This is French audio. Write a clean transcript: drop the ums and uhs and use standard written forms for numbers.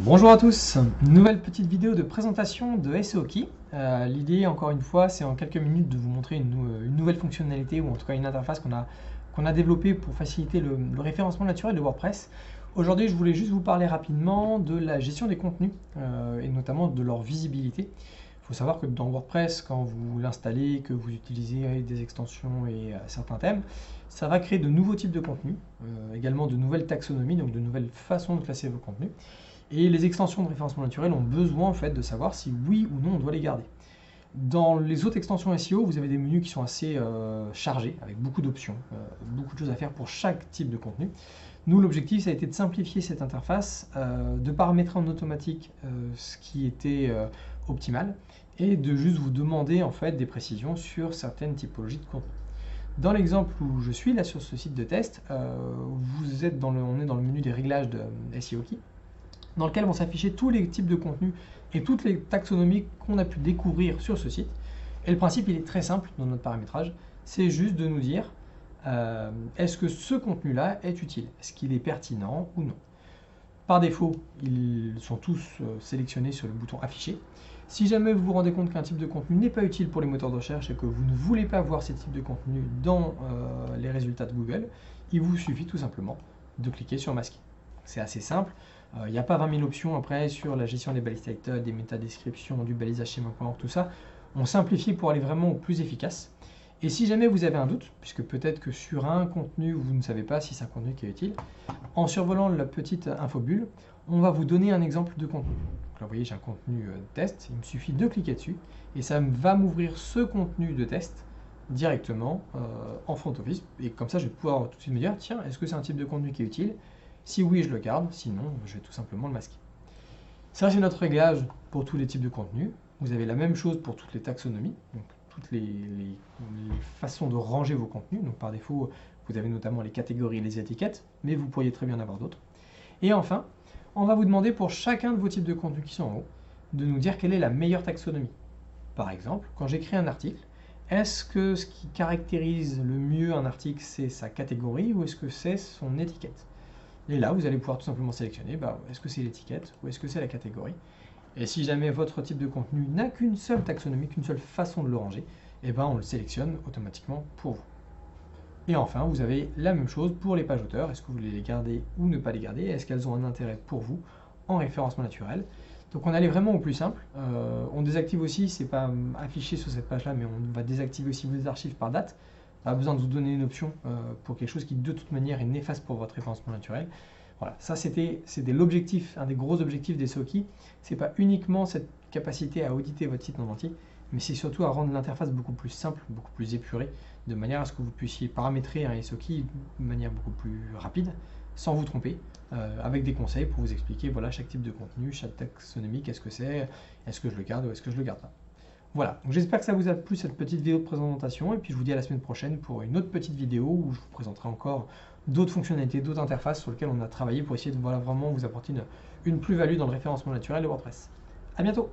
Bonjour à tous, nouvelle petite vidéo de présentation de SEOKey. L'idée, encore une fois, c'est en quelques minutes de vous montrer une nouvelle fonctionnalité ou en tout cas une interface qu'on a développée pour faciliter le référencement naturel de WordPress. Aujourd'hui, je voulais juste vous parler rapidement de la gestion des contenus et notamment de leur visibilité. Il faut savoir que dans WordPress, quand vous l'installez, que vous utilisez des extensions et certains thèmes, ça va créer de nouveaux types de contenus, également de nouvelles taxonomies, donc de nouvelles façons de classer vos contenus. Et les extensions de référencement naturel ont besoin en fait de savoir si oui ou non on doit les garder. Dans les autres extensions SEO, vous avez des menus qui sont assez chargés, avec beaucoup d'options, beaucoup de choses à faire pour chaque type de contenu. Nous, l'objectif, ça a été de simplifier cette interface, de paramétrer en automatique ce qui était optimal, et de juste vous demander en fait des précisions sur certaines typologies de contenu. Dans l'exemple où je suis, là sur ce site de test, on est dans le menu des réglages de SEOKey, dans lequel vont s'afficher tous les types de contenus et toutes les taxonomies qu'on a pu découvrir sur ce site. Et le principe, il est très simple dans notre paramétrage, c'est juste de nous dire est-ce que ce contenu-là est utile? Est-ce qu'il est pertinent ou non? Par défaut, ils sont tous sélectionnés sur le bouton afficher. Si jamais vous vous rendez compte qu'un type de contenu n'est pas utile pour les moteurs de recherche et que vous ne voulez pas voir ces types de contenus dans les résultats de Google, il vous suffit tout simplement de cliquer sur masquer. C'est assez simple. Il n'y a pas 20 000 options après sur la gestion des balises title, des métadescriptions, du balisage schéma.org, tout ça. On simplifie pour aller vraiment au plus efficace. Et si jamais vous avez un doute, puisque peut-être que sur un contenu, vous ne savez pas si c'est un contenu qui est utile, en survolant la petite infobulle, on va vous donner un exemple de contenu. Donc là, vous voyez, j'ai un contenu test, il me suffit de cliquer dessus, et ça va m'ouvrir ce contenu de test directement en front office. Et comme ça, je vais pouvoir tout de suite me dire, tiens, est-ce que c'est un type de contenu qui est utile? Si oui, je le garde, sinon, je vais tout simplement le masquer. Ça, c'est notre réglage pour tous les types de contenus. Vous avez la même chose pour toutes les taxonomies, donc toutes les façons de ranger vos contenus. Donc par défaut, vous avez notamment les catégories et les étiquettes, mais vous pourriez très bien en avoir d'autres. Et enfin, on va vous demander pour chacun de vos types de contenus qui sont en haut, de nous dire quelle est la meilleure taxonomie. Par exemple, quand j'écris un article, est-ce que ce qui caractérise le mieux un article, c'est sa catégorie ou est-ce que c'est son étiquette? Et là, vous allez pouvoir tout simplement sélectionner, est-ce que c'est l'étiquette ou est-ce que c'est la catégorie? Et si jamais votre type de contenu n'a qu'une seule taxonomie, qu'une seule façon de le ranger, on le sélectionne automatiquement pour vous. Et enfin, vous avez la même chose pour les pages auteurs. Est-ce que vous voulez les garder ou ne pas les garder? Est-ce qu'elles ont un intérêt pour vous en référencement naturel? Donc on allait vraiment au plus simple. On désactive aussi, c'est pas affiché sur cette page-là, mais on va désactiver aussi vos archives par date. Pas besoin de vous donner une option pour quelque chose qui de toute manière est néfaste pour votre référencement naturel. Voilà, ça c'était l'objectif, un des gros objectifs des SEOKey. C'est pas uniquement cette capacité à auditer votre site en entier, mais c'est surtout à rendre l'interface beaucoup plus simple, beaucoup plus épurée, de manière à ce que vous puissiez paramétrer un SEOKey de manière beaucoup plus rapide, sans vous tromper, avec des conseils pour vous expliquer voilà chaque type de contenu, chaque taxonomie, qu'est-ce que c'est, est-ce que je le garde ou est-ce que je le garde pas. Voilà, donc j'espère que ça vous a plu cette petite vidéo de présentation et puis je vous dis à la semaine prochaine pour une autre petite vidéo où je vous présenterai encore d'autres fonctionnalités, d'autres interfaces sur lesquelles on a travaillé pour essayer de vraiment vous apporter une plus-value dans le référencement naturel de WordPress. A bientôt!